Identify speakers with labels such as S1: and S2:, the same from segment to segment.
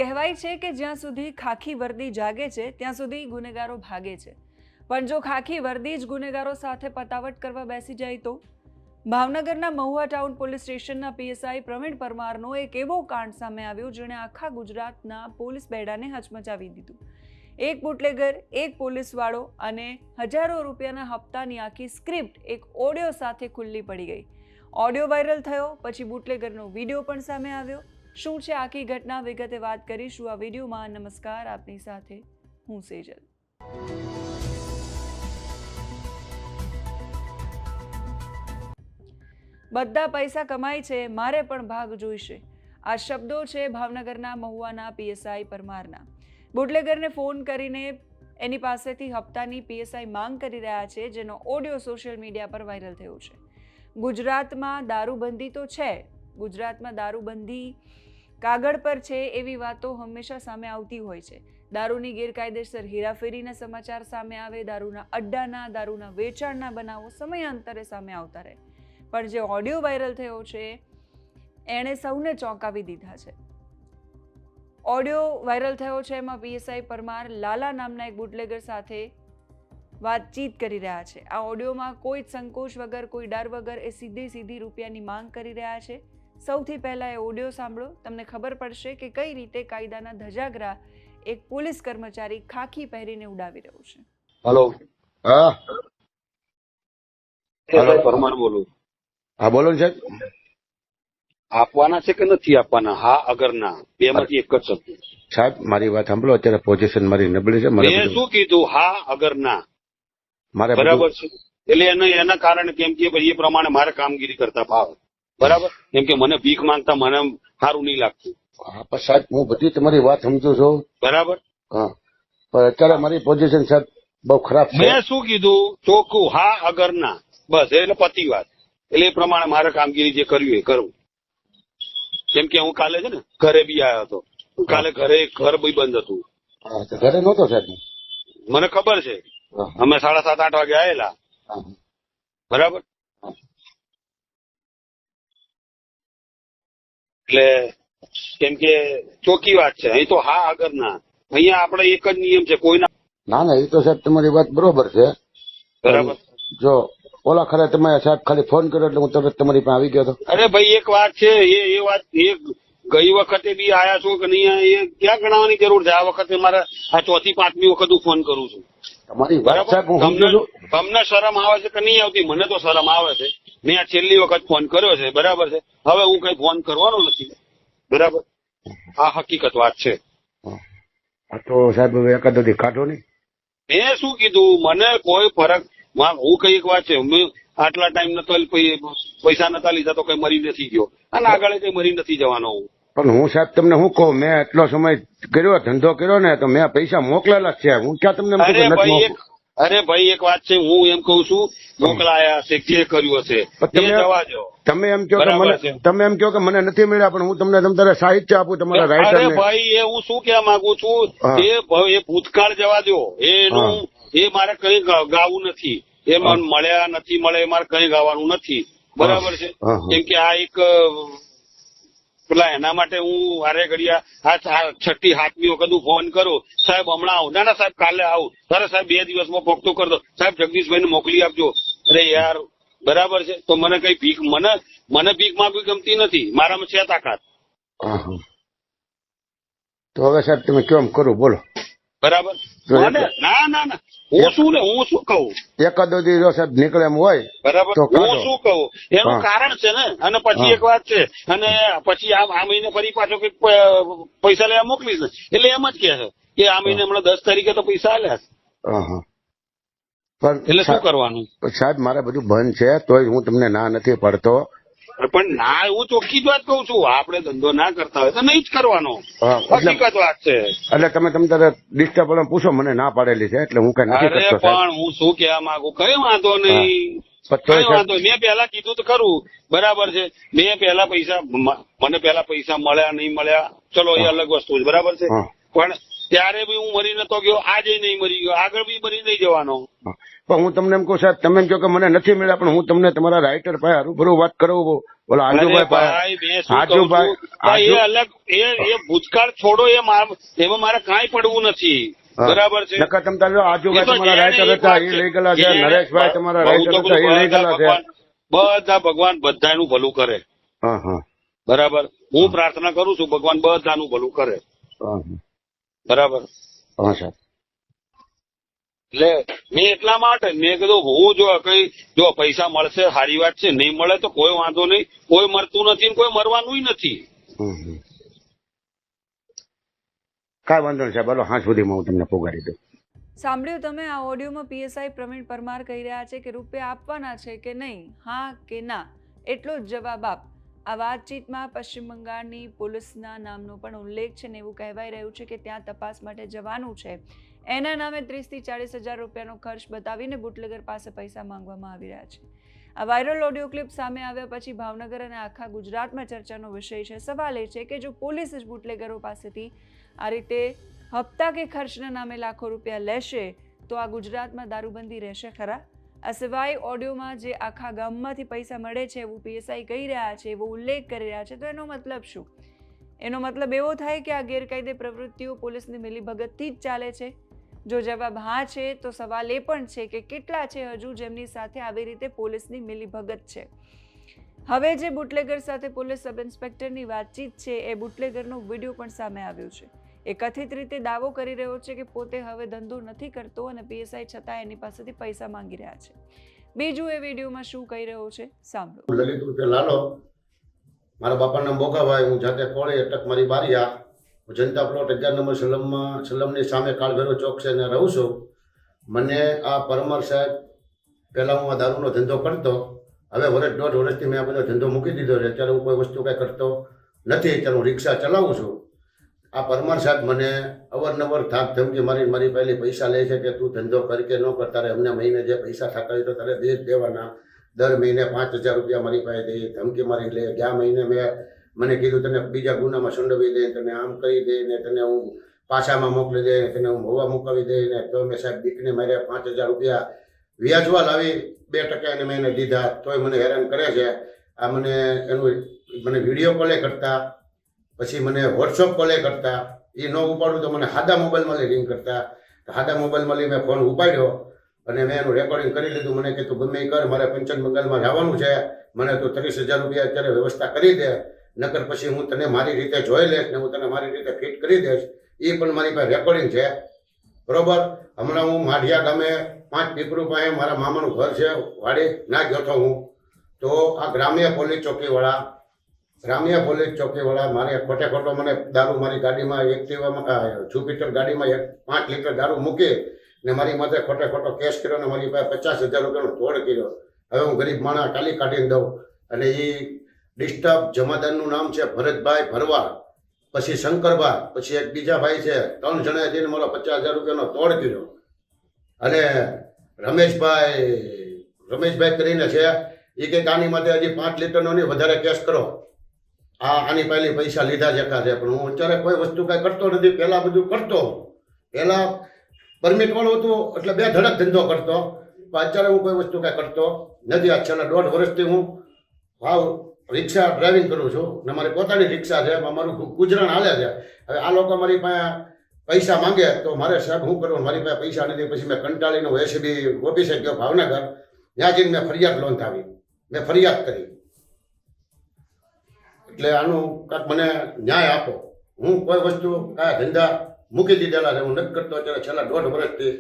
S1: કહેવાય છે કે જ્યાં સુધી ખાખી વર્દી જાગે છે ત્યાં સુધી ગુનેગારો ભાગે છે, પણ જો ખાખી વર્દી જ ગુનેગારો સાથે પતાવટ કરવા બેસી જાય તો? ભાવનગરના મહુવા ટાઉન પોલીસ સ્ટેશનના પીએસઆઈ પ્રવીણ પરમારનો એક એવો કાંડ સામે આવ્યો જેણે આખા ગુજરાતના પોલીસ બેડાને હચમચાવી દીધું. એક બુટલેગર, એક પોલીસવાળો અને હજારો રૂપિયાના હપ્તાની આખી સ્ક્રિપ્ટ એક ઓડિયો સાથે ખુલ્લી પડી ગઈ. ઓડિયો વાયરલ થયો પછી બુટલેગરનો વિડીયો પણ સામે આવ્યો. શું છે આખી ઘટના, વિગતે વાત કરીશું આ વિડીયોમાં. નમસ્કાર, આપની સાથે હું સેજલ. બધા પૈસા કમાય છે, મારે પણ ભાગ જોઈશે. આ શબ્દો છે ભાવનગરના મહુવાના પીએસઆઈ પરમારના. બુટલેગરને ફોન કરીને એની પાસેથી હપ્તાની પીએસઆઈ માંગ કરી રહ્યા છે, જેનો ઓડિયો સોશિયલ મીડિયા પર વાયરલ થયો છે. ગુજરાતમાં દારૂબંધી તો છે, ગુજરાતમાં દારૂબંધી કાગળ પર છે એવી વાતો હંમેશા સામે આવતી હોય છે. દારૂની ગેરકાયદેસર હેરાફેરીના સમાચાર સામે આવે, દારૂના અડ્ડાના, દારૂના વેચાણના બનાવો સમયાંતરે સામે આવતા રહે. પણ જે ઓડિયો વાયરલ થયો છે એણે સૌને ચોંકાવી દીધા છે. ઓડિયો વાયરલ થયો છે એમાં પીએસઆઈ પરમાર લાલા નામના એક બુટલેગર સાથે વાતચીત કરી રહ્યા છે. આ ઓડિયોમાં કોઈ સંકોચ વગર, કોઈ ડર વગર એ સીધી રૂપિયાની માંગ કરી રહ્યા છે. સૌથી પહેલા એ ઓડિયો સાંભળો, તમને ખબર પડશે કે કઈ રીતે કાયદાના ધજાગરા એક પોલીસ કર્મચારી ખાખી પહેરીને ઉડાવી રહ્યો છે.
S2: હેલો.
S3: હા
S2: હેલો, પરમાર બોલું.
S3: હા બોલો ને સાહેબ.
S2: આપવાના છે કે નથી આપવાના? હા અગર ના, બે માંથી એક જ શબ્દ.
S3: સાહેબ મારી વાત સાંભળો, અત્યારે પોઝિશન મારી નબળી છે.
S2: મેં શું કીધું? હા અગર ના,
S3: મારે
S2: બરાબર છે. એટલે એના કારણે કેમ કે એ પ્રમાણે મારે કામગીરી કરતા ભાવે, બરાબર. કેમ કે મને ભીખ માંગતા મને સારું નહીં લાગતું.
S3: હા પણ સાહેબ હું બધી તમારી વાત સમજુ છું,
S2: બરાબર.
S3: હા પણ અત્યારે મારી પોઝિશન સાહેબ બહુ ખરાબ છે.
S2: મેં શું કીધું? ચોખ્ખું હા અગર ના, બસ. એટલે પતી વાત. એટલે એ પ્રમાણે મારે કામગીરી જે કરવી એ કરવું. કેમ કે હું કાલે છે ને ઘરે બી આવ્યો હતો. કાલે ઘરે ઘર બી બંધ હતું.
S3: હા, તો ઘરે નહોતો સાહેબ.
S2: મને ખબર છે. અમે 7:30-8 વાગે આવેલા, બરાબર. એટલે કેમ કે ચોખ્ખી વાત છે. અહીં તો હા આગળ ના. અહીંયા આપણે એક જ નિયમ છે, કોઈના.
S3: ના ના, એ તો સાહેબ તમારી વાત બરોબર છે,
S2: બરાબર.
S3: જો ઓલા ખરે તમે સાહેબ ખાલી ફોન કર્યો એટલે હું તરત તમારી પાસે આવી ગયો હતો.
S2: અરે ભાઈ એક વાત છે, એ વાત એ ગઈ વખતે બી આયા છો કે નહીં, એ ક્યાં ગણાવવાની જરૂર છે? આ વખતે મારે આ 4થી 5મી વખત હું ફોન કરું છું.
S3: તમારી વાત સાહેબ હું સમજુ છું.
S2: તમને શરમ આવે છે કે નહીં આવતી? મને તો શરમ આવે છે. મેં આ છેલ્લી વખત ફોન કર્યો છે, બરાબર છે. હવે હું કઈ ફોન કરવાનો નથી, બરાબર. આ હકીકત વાત છે.
S3: તો સાહેબ હવે એકાદો દી કાઢો નહીં.
S2: મેં શું કીધું? મને કોઈ ફરક. હું કઈ એક વાત છે, મેં આટલા ટાઈમ નતો પૈસા નતા લીધા તો કઈ મરી નથી ગયો, અને આગળ કઈ મરી નથી જવાનો હું.
S3: પણ હું સાહેબ તમને શું કહું, મેં એટલો સમય કર્યો, ધંધો કર્યો ને, તો મેં પૈસા મોકલેલા છે. હું ક્યાં તમને
S2: અરે ભાઈ એક વાત છે, હું એમ કઉ છું, મોકલાયા હશે, જે કર્યું હશે જવા દો.
S3: તમે એમ કહો કે મને, તમે એમ કહો કે મને નથી મળ્યા, પણ હું તમને તમારે સાહિત્ય આપું તમારા રાઇટર.
S2: અરે ભાઈ એ હું શું કહેવા માંગુ છું, એ ભૂતકાળ જવા દો. એનું એ મારે કઈ ગાવું નથી. એ મને મળ્યા નથી મળે એ મારે કઈ ગાવાનું નથી, બરાબર છે. કેમ કે આ એક પેલા એના માટે હું વારે ઘડિયા આ 6મી 7મી વખત હું ફોન કરું, સાહેબ હમણાં આવું. ના સાહેબ કાલે આવું. અરે સાહેબ 2 દિવસમાં પોખતું કરી દો. સાહેબ જગદીશભાઈને મોકલી આપજો. અરે યાર, બરાબર છે. તો મને કઈ ભીખ, મને ભીખ માંગવી ગમતી નથી. મારામાં છે તાકાત.
S3: તો હવે સાહેબ તમે કેમ કરું બોલો,
S2: બરાબર. ના હું શું કહું?
S3: એકાદો દી સાહેબ નીકળે એમ હોય,
S2: બરાબર. હું શું કહું? એનું કારણ છે ને. અને પછી એક વાત છે, અને પછી આ મહિને ફરી પાછો કઈક પૈસા લેવા મોકલીશ ને, એટલે એમ જ કે છે કે આ મહિને હમણાં 10 તારીખે તો પૈસા આલ્યા છે. એટલે શું કરવાનું?
S3: સાહેબ મારે બધું બંધ છે, તોય હું તમને ના નથી પડતો.
S2: પણ ના, હું ચોખ્ખી જ વાત કઉ છું. આપણે ધંધો ના કરતા હોય તો નહીં જ કરવાનો. હકીકત વાત છે. એટલે
S3: તમે તારે ડિસ્ટર્બ પૂછો, મને ના પાડેલી છે એટલે હું કઈ નથી કરતો.
S2: પણ હું શું કહેવા માંગુ, કઈ વાંધો નહીં. મેં પેલા કીધું તો ખરું, બરાબર છે. મેં પેલા પૈસા, મને પેલા પૈસા મળ્યા નહીં મળ્યા, ચલો એ અલગ વસ્તુ છે, બરાબર છે. પણ ત્યારે બી હું મરી નતો ગયો, આજે નહીં મરી ગયો, આગળ બી મરી નહીં જવાનો.
S3: પણ હું તમને એમ કહું સાહેબ, તમે એમ કહો કે મને નથી મળ્યા, પણ હું તમને તમારા રાઇટર પાસે રૂબરૂ વાત કરાવું. બોલો આજુભાઈ
S2: ભાઈ મેં શું કહું છું, એ અલગ એ ભૂતકાળ છોડો, એમાં મારે કાંઈ પડવું નથી. બરાબર છે.
S3: નકર તમે તારે આજુભાઈ તમારા રાઇટર હતા એ લઈ ગયેલા છે, નરેશભાઈ તમારા રાઇટર હતા એ લઈ ગયેલા છે.
S2: બધા ભગવાન બધાનું ભલું કરે.
S3: હા હા
S2: બરાબર. હું પ્રાર્થના કરું છું ભગવાન બધાનું ભલું કરે. બરાબર.
S3: હા સાહેબ.
S2: એટલે મેં એટલા માટે મેં કીધું હું જો પૈસા મળશે સારી વાત છે, નહીં મળે તો કોઈ વાંધો નહીં. કોઈ મરતું નથી ને કોઈ મરવાનું નથી.
S3: કાંઈ વાંધો નહીં સાહેબ, બોલો હા સુધીમાં હું તમને પોગાડી દઉં.
S1: સાંભળ્યું તમે? આ ઓડિયોમાં પીએસઆઈ પ્રવીણ પરમાર કહી રહ્યા છે કે રૂપિયા આપવાના છે કે નહીં, હા કે ના, એટલો જ જવાબ આપ. આ વાતચીતમાં પશ્ચિમ બંગાળની પોલીસના નામનો પણ ઉલ્લેખ છે ને એવું કહેવાઈ રહ્યું છે કે ત્યાં તપાસ માટે જવાનું છે. એના નામે 30 થી 40 હજાર રૂપિયાનો ખર્ચ બતાવીને બુટલેગર પાસે પૈસા માંગવામાં આવી રહ્યા છે. આ વાયરલ ઓડિયો ક્લિપ સામે આવ્યા પછી ભાવનગર અને આખા ગુજરાતમાં ચર્ચાનો વિષય છે. સવાલ એ છે કે જો પોલીસ જ બુટલેગરો પાસેથી આ રીતે હપ્તા કે ખર્ચના નામે લાખો રૂપિયા લેશે તો આ ગુજરાતમાં દારૂબંધી રહેશે ખરા? આ સિવાય ઓડિયોમાં જે આખા ગામમાંથી પૈસા મળે છે એવું પીએસઆઈ કહી રહ્યા છે, એવો ઉલ્લેખ કરી રહ્યા છે, તો એનો મતલબ શું? એનો મતલબ એવો થાય કે આ ગેરકાયદે પ્રવૃત્તિઓ પોલીસની મિલીભગતથી જ ચાલે છે? જો જવાબ હા છે તો સવાલ એ પણ છે કે કેટલા છે હજુ જેમની સાથે આવી રીતે પોલીસની મિલીભગત છે? હવે જે બુટલેગર સાથે પોલીસ સબ ઇન્સ્પેક્ટરની વાતચીત છે એ બુટલેગરનો વિડીયો પણ સામે આવ્યો છે. એ કથિત રીતે દાવો કરી રહ્યો છે કે પોતે હવે ધંધો નથી કરતો અને પીએસઆઈ છતાં એની પાસેથી પૈસા માંગી રહ્યા છે. બીજું એ વિડીયોમાં શું કહી રહ્યો છે સાંભળો.
S4: લલિત રૂપિયા લાલો, મારા બાપાનું નામ બોકાભાઈ, હું જાતે કોળી અટક મારી બારિયા, હું જનતા પ્લોટ 11 નંબર સલમની સામે કાળભેરો ચોક છે ને રહું છું. મને આ પરમાર સાહેબ, પહેલાં હું આ દારૂનો ધંધો કરતો, હવે વર્ષ 1.5 વર્ષથી મેં આ બધો ધંધો મૂકી દીધો છે. અત્યારે હું કોઈ વસ્તુ કાંઈ કરતો નથી, અત્યારે હું રિક્ષા ચલાવું છું. આ પરમાર સાહેબ મને અવારનવાર ધાક ધમકી મારી પહેલી પૈસા લે છે કે તું ધંધો કર કે ન કર, તારે અમને મહિને જે પૈસા થતા હોય તો તારે દે જ દેવાના. દર મહિને 5000 રૂપિયા મારી પાસે દે, ધમકી મારી લે. ગયા મહિને મને કીધું તને બીજા ગુનામાં સંડોવી દે, તને આમ કરી દે ને તને હું પાછામાં મોકલી દે, તને હું હોવા મુકાવી દે ને. તો મેં સાહેબ દીકરીને માર્યા 5000 રૂપિયા વ્યાજવા લાવી 2% એને મેં એને દીધા, તોય મને હેરાન કરે છે. આ મને વિડીયો કોલે કરતા, પછી મને વોટ્સઅપ કોલે કરતા, એ ન ઉપાડું તો મને સાદા મોબાઈલમાં રિંગ કરતા. સાદા મોબાઈલમાં મેં ફોન ઉપાડ્યો અને મેં એનું રેકોર્ડિંગ કરી લીધું. મને કે તું ગમે એ કર, મારે પંચમ બંગાળમાં જવાનું છે, મને તું 30,000 રૂપિયા અત્યારે વ્યવસ્થા કરી દે, નકર પછી હું તને મારી રીતે જોઈ લઈશ ને હું તને મારી રીતે ફિટ કરી દઈશ. એ પણ મારી પાસે રેકોર્ડિંગ છે. બરોબર. હમણાં હું માઢિયા ગામે 5 પીપરું પાસે મારા મામાનું ઘર છે, વાડી ના ગયો હતો હું. તો આ ગ્રામ્ય પોલીસ ચોકીવાળા મારે ખોટો મને દારૂ મારી ગાડીમાં એક્ટિવામાં જુપિટર ગાડીમાં 5 લીટર દારૂ મૂકી ને મારી માથે ખોટો કેસ કર્યો ને મારી પાસે 50,000 રૂપિયાનો તોડ કર્યો. હવે હું ગરીબ માણસ કાલી કાઢીને દઉં. અને એ ડિસ્ટર્બ જમાદારનું નામ છે ભરતભાઈ ભરવાડ, પછી શંકરભાઈ, પછી એક બીજા ભાઈ છે, 3 જણાએ જઈને મારો 50,000 રૂપિયાનો તોડ કર્યો. અને રમેશભાઈ કરીને છે, એ કંઈક આની માટે હજી 5 લીટરનો નહીં વધારે કેસ કરો. આની પહેલી પૈસા લીધા જકા છે, પણ હું અત્યારે કોઈ વસ્તુ કાંઈ કરતો નથી. પહેલાં બધું કરતો, પહેલાં પરમિટ વાળો હતો એટલે 2 ધડક ધંધો કરતો, પણ અત્યારે હું કોઈ વસ્તુ કાંઈ કરતો નથી. આ છેલ્લા 1.5 વર્ષથી હું રિક્ષા ડ્રાઇવિંગ કરું છું ને મારી પોતાની રિક્ષા છે, મારું ગુજરાન હાલે છે. હવે આ લોકો મારી પાસે પૈસા માંગે તો મારે સાહેબ શું કરવું? મારી પાસે પૈસા નથી. પછી મેં કંટાળીને એસીબી ઓફિસે ગયો ભાવનગર, ત્યાં જઈને મેં ફરિયાદ નોંધાવી, મેં ફરિયાદ કરી. એટલે આનું કાંઈક મને ન્યાય આપો. હું કોઈ વસ્તુ આ ધંધા મૂકી દીધેલા છે, હું નથી કરતો અત્યારે છેલ્લા 1.5 વર્ષથી.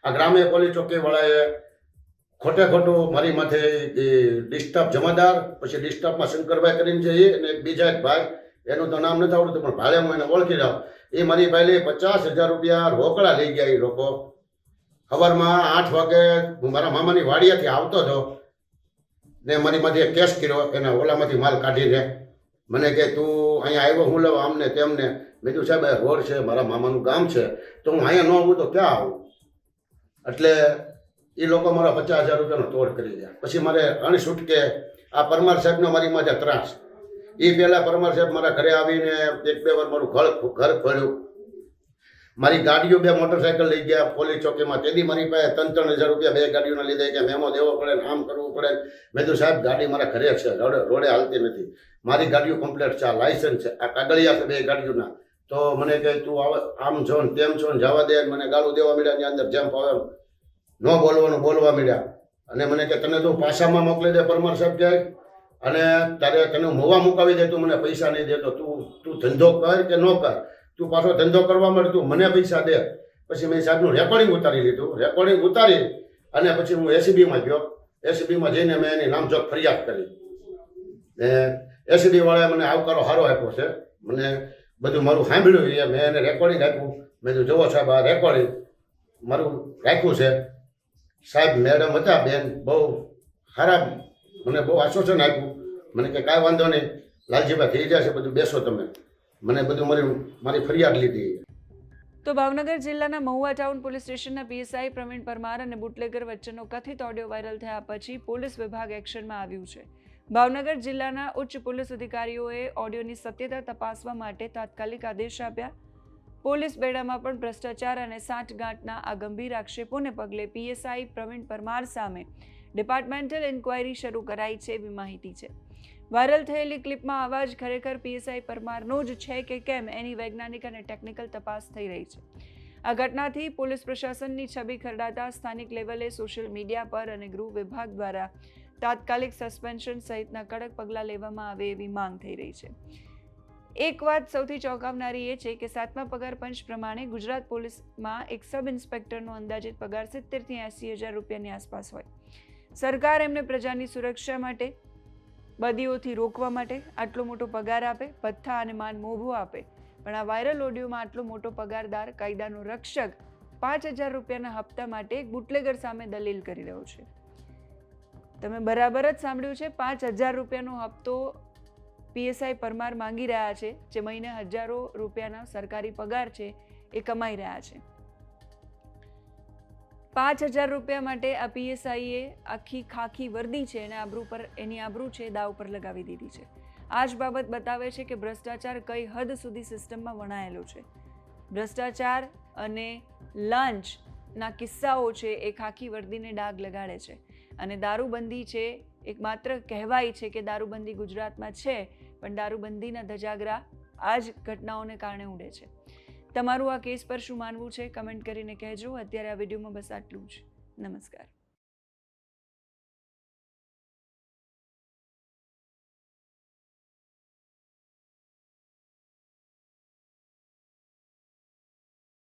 S4: આ ગ્રામ્ય પોલીસ ચોકીવાળાએ ખોટું મારી માથે ડિસ્ટર્બ જમાદાર, પછી ડિસ્ટર્બમાં શંકરભાઈ કરીને છે, અને બીજા એક ભાઈ, એનું તો નામ નથી આવડતું પણ ભાડે હું એને ઓળખી જાઉં. એ મારી પહેલી 50,000 રૂપિયા રોકડા લઈ ગયા. એ લોકો સવારમાં 8 વાગે હું મારા મામાની વાડિયાથી આવતો હતો ને મારી માથે કેસ કર્યો. એના ઓલામાંથી માલ કાઢીને મને કે તું અહીંયા આવ્યો હું લેવા આમને તેમને. મેં કીધું સાહેબ રોડ છે, મારા મામાનું ગામ છે, તો હું અહીંયા ન આવું તો ક્યાં આવું? એટલે એ લોકો મારા 50,000 રૂપિયાનો તોડ કરી ગયા. પછી મારે અણછૂટકે આ પરમાર સાહેબનો મારી માથે ત્રાસ. એ પહેલાં પરમાર સાહેબ મારા ઘરે આવીને 1-2 વાર મારું ઘર ખોલ્યું, મારી ગાડીઓ 2 મોટરસાયકલ લઈ ગયા પોલીસ ચોકીમાં. તેથી મારી પાસે 3,000 રૂપિયા 2 ગાડીઓના લીધે કે મેમો દેવો પડે ને આમ કરવું પડે. મેં તો સાહેબ ગાડી મારા ઘરે છે, રોડે હાલતી નથી. મારી ગાડીઓ કમ્પ્લીટ છે, લાયસન્સ છે, આ કાગળિયા છે 2 ગાડીઓના. તો મને કહે તું આમ છો ને તેમ છો ને જવા દે. મને ગાળું દેવા મળ્યા, ની અંદર જેમ ફાવે ન બોલવાનું બોલવા મળ્યા. અને મને કે તને તું પાછામાં મોકલી દે પરમાર સાહેબ ક્યાંય, અને તારે તને મોવા મુકાવી દે, તું મને પૈસા નહીં દેતો, તું ધંધો કર કે ન કર, તું પાછો ધંધો કરવા માંડ, તું મને પૈસા દે. પછી મેં સાહેબનું રેકોર્ડિંગ ઉતારી લીધું. રેકોર્ડિંગ ઉતારી અને પછી હું એસીબીમાં ગયો. એસીબીમાં જઈને મેં એની નામજોગ ફરિયાદ કરી. ને એસીબી વાળાએ મને આવકારો સારો આપ્યો છે. મને બધું મારું સાંભળ્યું, મેં એને રેકોર્ડિંગ આપ્યું. મેં કીધું જુઓ સાહેબ આ રેકોર્ડિંગ મારું રાખ્યું છે. સાહેબ મેડમ હતા બેન, બહુ ખરાબ, મને બહુ આશ્વાસન આપ્યું. મને કે કાંઈ વાંધો નહીં લાલજીભાઈ થઈ જશે બધું, બેસો તમે. મને બધું મારી ફરિયાદ લીધી.
S1: તો ભાવનગર જિલ્લાના મહુવા ટાઉન પોલીસ સ્ટેશનના પીએસઆઈ પ્રવીણ પરમાર અને બુટલેગર વચ્ચેનો કથિત ઓડિયો વાયરલ થયા પછી પોલીસ વિભાગ એક્શનમાં આવ્યું છે. ભાવનગર જિલ્લાના ઉચ્ચ પોલીસ અધિકારીઓએ ઓડિયોની સત્યતા તપાસવા માટે તાત્કાલિક આદેશ આપ્યા. પોલીસ બેડામાં પણ ભ્રષ્ટાચાર અને સાંઠગાંઠના આ ગંભીર આક્ષેપોને પગલે પીએસઆઈ પ્રવીણ પરમાર સામે ડિપાર્ટમેન્ટલ ઇન્ક્વાયરી શરૂ કરાઈ છે એવી માહિતી છે. વાયરલ થયેલી ક્લિપમાં અવાજ ખરેખર પીએસઆઈ પરમારનો જ છે કે કેમ એની વૈજ્ઞાનિક અને ટેકનિકલ તપાસ થઈ રહી છે. આ ઘટનાથી પોલીસ પ્રશાસનની છબી ખરડાતા સ્થાનિક લેવલે સોશિયલ મીડિયા પર અને ગૃહ વિભાગ દ્વારા તાત્કાલિક સસ્પેન્શન સહિતના કડક પગલાં લેવામાં આવે એવી માંગ થઈ રહી છે. એક વાત સૌથી ચોંકાવનારી એ છે કે 7મા પગાર પંચ પ્રમાણે ગુજરાત પોલીસમાં એક સબ ઇન્સ્પેક્ટરનો અંદાજિત પગાર 70,000 થી 80,000 રૂપિયાની આસપાસ હોય. સરકાર એમને પ્રજાની સુરક્ષા માટે, બદીઓથી રોકવા માટે આટલો મોટો પગાર આપે, ભથ્થા અને માન મોભો આપે, પણ આ વાયરલ ઓડિયોમાં આટલો મોટો પગારદાર, કાયદાનો રક્ષક 5,000 રૂપિયાના હપ્તા માટે એક બુટલેગર સામે દલીલ કરી રહ્યો છે. તમે બરાબર જ સાંભળ્યું છે, 5,000 રૂપિયાનો હપ્તો પીએસઆઈ પરમાર માંગી રહ્યા છે, જે મહિને હજારો રૂપિયાના સરકારી પગાર છે એ કમાઈ રહ્યા છે. 5,000 રૂપિયા માટે આ પીએસઆઈએ આખી ખાખી વર્દી છે અને એની આબરૂ છે દાવ પર લગાવી દીધી છે. આ જ બાબત બતાવે છે કે ભ્રષ્ટાચાર કઈ હદ સુધી સિસ્ટમમાં વણાયેલો છે. ભ્રષ્ટાચાર અને લાંચના કિસ્સાઓ છે એ ખાખી વર્દીને ડાઘ લગાડે છે. અને દારૂબંધી છે એક માત્ર કહેવાય છે કે દારૂબંધી ગુજરાતમાં છે, પણ દારૂબંધીના ધજાગરા આ જ ઘટનાઓને કારણે ઉડે છે. તમારું આ કેસ પર શું માનવું છે કમેન્ટ કરીને કહેજો. અત્યારે આ વિડીયોમાં બસ આટલું જ. નમસ્કાર.